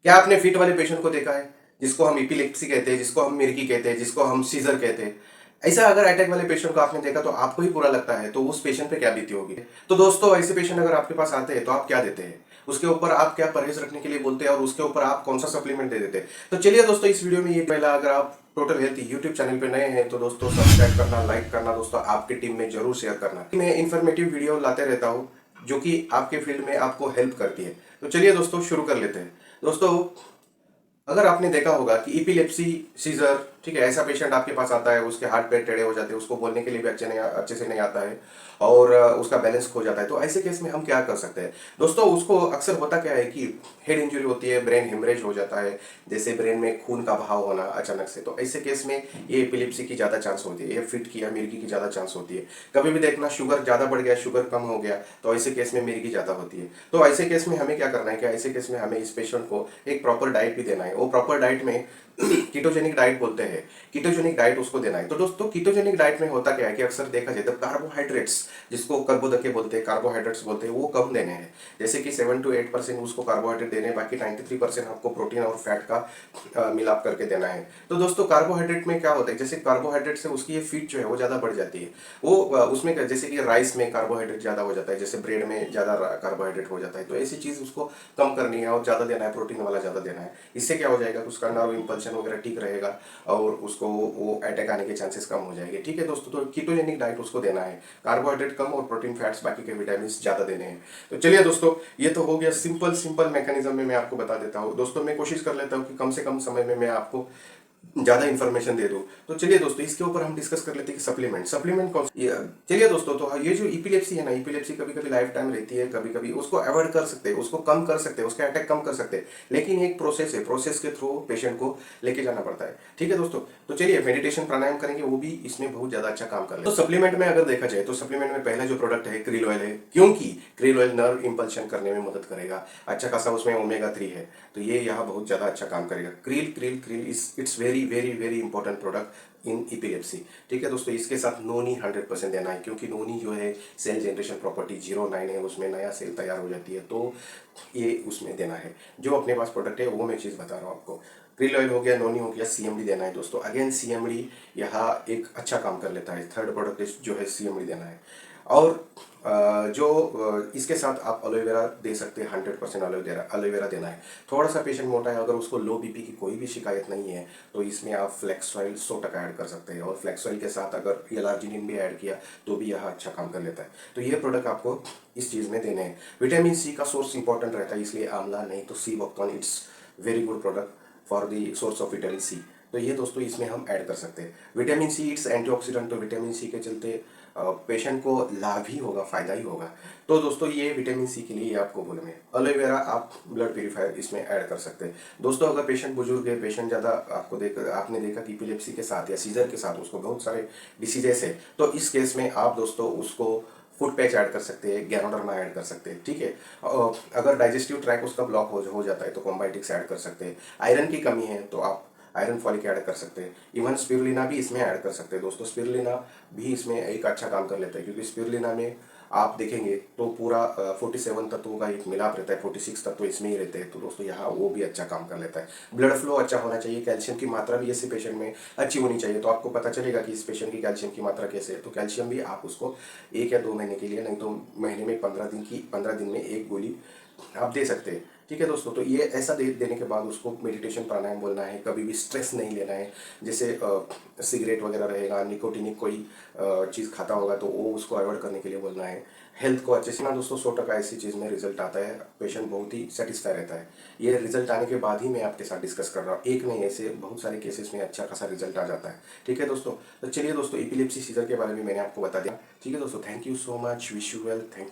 क्या आपने फिट वाले पेशेंट को देखा है जिसको हम इपिलेप्सी कहते हैं, जिसको हम मिर्गी कहते हैं, जिसको हम सीजर कहते हैं? ऐसा अगर अटैक वाले पेशेंट को आपने देखा तो आपको ही बुरा लगता है, तो उस पेशेंट पे क्या बीती होगी? तो दोस्तों, ऐसे पेशेंट अगर आपके पास आते हैं तो आप क्या देते हैं, उसके ऊपर आप क्या परहेज रखने के लिए बोलते हैं और उसके ऊपर आप कौन सा सप्लीमेंट दे देते हैं? तो चलिए दोस्तों, इस वीडियो में ये पहला, अगर आप टोटल हेल्थ यूट्यूब चैनल पे नए हैं तो दोस्तों सब्सक्राइब करना, लाइक करना, दोस्तों आपकी टीम में जरूर शेयर करना। मैं इन्फॉर्मेटिव वीडियो लाते रहता हूँ जो कि आपके फील्ड में आपको हेल्प करती है। तो चलिए दोस्तों, शुरू कर लेते हैं। दोस्तों, अगर आपने देखा होगा कि इपिलेप्सी, सीजर, ठीक है, ऐसा पेशेंट आपके पास आता है, उसके हाथ पैर टेढ़े हो जाते हैं, उसको बोलने के लिए भी अच्छे से नहीं आता है और उसका बैलेंस खो जाता है, तो ऐसे केस में हम क्या कर सकते हैं? दोस्तों, उसको अक्सर होता क्या है कि हेड इंजरी होती है, ब्रेन हेमरेज हो जाता है, जैसे ब्रेन में खून का बहाव होना अचानक से, तो ऐसे केस में ये एपिलेप्सी की ज़्यादा चांस होती है, ये फिट की या मिर्गी की ज़्यादा चांस होती है। कभी भी देखना, शुगर ज़्यादा बढ़ गया, शुगर कम हो गया, तो ऐसे केस में मिर्गी ज़्यादा होती है। तो ऐसे केस में हमें क्या करना है? क्या ऐसे केस में हमें इस पेशेंट को एक प्रॉपर डाइट भी देना है। वो प्रॉपर डाइट में कीटोजेनिक डाइट बोलते हैं, कीटोजेनिक डाइट उसको देना है। तो दोस्तों, कीटोजेनिक डाइट में होता क्या है कि अक्सर देखा जाए तो कार्बोहाइड्रेट्स, जिसको कर्बोदके बोलते हैं, कार्बोहाइड्रेट्स बोलते हैं, वो कम देने हैं। जैसे कि 7 to 8% उसको कार्बोहाइड्रेट देने हैं, बाकी 93% आपको प्रोटीन और फैट का मिलाप करके देना है। तो दोस्तों, कार्बोहाइड्रेट में क्या होता है, जैसे कार्बोहाइड्रेट से उसकी ये फीट जो है वो ज़्यादा बढ़ जाती है। वो उसमें जैसे कि राइस में कार्बोहाइड्रेट ज़्यादा हो जाता है, जैसे ब्रेड में ज़्यादा कार्बोहाइड्रेट हो जाता है, तो ऐसी चीज़ उसको कम करनी है और ज़्यादा देना है, प्रोटीन वाला ज़्यादा देना है। इससे क्या हो जाएगा कि उसका नर्व इंपल्शन वगैरह ठीक रहेगा और उसको वो अटैक आने के चांसेस कम हो जाएंगे। ठीक है दोस्तों, तो कीटोजेनिक डाइट उसको देना है, कार्बोहाइड्रेट कम और प्रोटीन फैट्स बाकी के विटामिन ज़्यादा देने हैं। तो चलिए दोस्तों, ये तो हो गया सिंपल सिंपल मैकेनिज्म में मैं आपको बता देता हूँ। दोस्तों, मैं कोशिश कर लेता हूँ कि कम से कम समय में मैं आपको ज़्यादा इन्फॉर्मेशन दे दूं। तो चलिए दोस्तों, इसके ऊपर हम डिस्कस कर लेते हैं कि सप्लीमेंट सप्लीमेंट कौन। चलिए दोस्तों, तो ये जो इपिलेप्सी है ना, इपिलेप्सी कभी कभी लाइफ टाइम रहती है, कभी कभी उसको अवॉइड कर सकते हैं, उसको कम कर सकते हैं, उसके अटैक कम कर सकते हैं, लेकिन एक प्रोसेस है, प्रोसेस के थ्रू पेशेंट को लेके जाना पड़ता है। ठीक है दोस्तों, तो चलिए मेडिटेशन प्राणायाम करेंगे, वो भी इसमें बहुत ज़्यादा अच्छा काम कर ले। तो सप्लीमेंट में अगर देखा जाए तो सप्लीमेंट में पहला जो प्रोडक्ट है क्रील ऑयल है, क्योंकि क्रील ऑयल नर्व इंपल्शन करने में मदद करेगा। अच्छा खासा उसमें ओमेगा 3 है, तो ये यहाँ बहुत ज़्यादा अच्छा काम करेगा। Krill krill krill it's very very very important product in epilepsy. ठीक है दोस्तों, इसके साथ नोनी 100% देना है, क्योंकि नोनी जो है सेल जनरेशन प्रॉपर्टी 09 है, उसमें नया सेल तैयार हो जाती है, तो ये उसमें देना है। जो अपने पास प्रोडक्ट है वो मैं चीज़ बता रहा हूँ आपको। क्रील ऑयल हो गया, नोनी हो गया, सीएमडी देना है दोस्तों। अगेन सीएमडी यहाँ एक अच्छा काम कर लेता है। थर्ड प्रोडक्ट जो है सीएमडी देना है। और इसके साथ आप एलोवेरा दे सकते हैं, 100% एलोवेरा देना है। थोड़ा सा पेशेंट मोटा है, अगर उसको लो बीपी की कोई भी शिकायत नहीं है तो इसमें आप फ्लैक्स ऑयल 100% ऐड कर सकते हैं, और फ्लैक्स ऑयल के साथ अगर एलार्जिनिन भी ऐड किया तो भी यह अच्छा काम कर लेता है। तो ये प्रोडक्ट आपको इस चीज़ में देने हैं। विटामिन सी का सोर्स इंपॉर्टेंट रहता है, इसलिए आंवला नहीं तो sea buckthorn, it's very good product for the source of vitamin C. तो ये दोस्तों इसमें हम ऐड कर सकते हैं। विटामिन सी इट्स एंटीऑक्सीडेंट, तो विटामिन सी के चलते पेशेंट को लाभ ही होगा, फायदा ही होगा। तो दोस्तों, ये विटामिन सी के लिए आपको बोले में एलोवेरा आप ब्लड प्यूरिफायर इसमें ऐड कर सकते हैं। दोस्तों, अगर पेशेंट बुजुर्ग है, पेशेंट ज़्यादा आपने देखा कि एपिलेप्सी के साथ या सीजर के साथ उसको बहुत सारे डिसीजेस है, तो इस केस में आप दोस्तों उसको फुट पैच ऐड कर सकते हैं, गैनोडर्मा ऐड कर सकते हैं। ठीक है, अगर डाइजेस्टिव ट्रैक उसका ब्लॉक हो जाता है तो कॉम्बाइटिक्स ऐड कर सकते हैं। आयरन की कमी है तो आप आयरन फॉलिक ऐड कर सकते हैं। इवन स्पिरुलिना भी इसमें ऐड कर सकते हैं दोस्तों। स्पिरुलिना भी इसमें एक अच्छा काम कर लेता है, क्योंकि स्पिरुलिना में आप देखेंगे तो पूरा 47 तत्वों का एक मिलाप रहता है, 46 तत्व इसमें ही रहते हैं, तो दोस्तों यहाँ वो भी अच्छा काम कर लेता है। ब्लड फ्लो अच्छा होना चाहिए, कैल्शियम की मात्रा भी ऐसे पेशेंट में अच्छी होनी चाहिए, तो आपको पता चलेगा कि इस पेशेंट की कैल्शियम की मात्रा कैसे है। तो कैल्शियम भी आप उसको 1 या 2 महीने के लिए, नहीं तो महीने में 15 दिन में एक गोली आप दे सकते हैं। ठीक है दोस्तों, तो ये ऐसा देने के बाद उसको मेडिटेशन प्राणायाम बोलना है, कभी भी स्ट्रेस नहीं लेना है। जैसे सिगरेट वगैरह रहेगा, निकोटिनिक कोई चीज़ खाता होगा तो वो उसको अवॉइड करने के लिए बोलना है। हेल्थ को अच्छे से ना दोस्तों, 100% ऐसी चीज़ में रिजल्ट आता है, पेशेंट बहुत ही सेटिस्फाई रहता है। ये रिजल्ट आने के बाद ही मैं आपके साथ डिस्कस कर रहा हूँ, एक नहीं, ऐसे बहुत सारे केसेस में अच्छा खासा रिजल्ट आ जाता है। ठीक है दोस्तों, तो चलिए दोस्तों, एपिलेप्सी सीजर के बारे में मैंने आपको बता दिया। ठीक है दोस्तों, thank you so much, wish you well, thank you.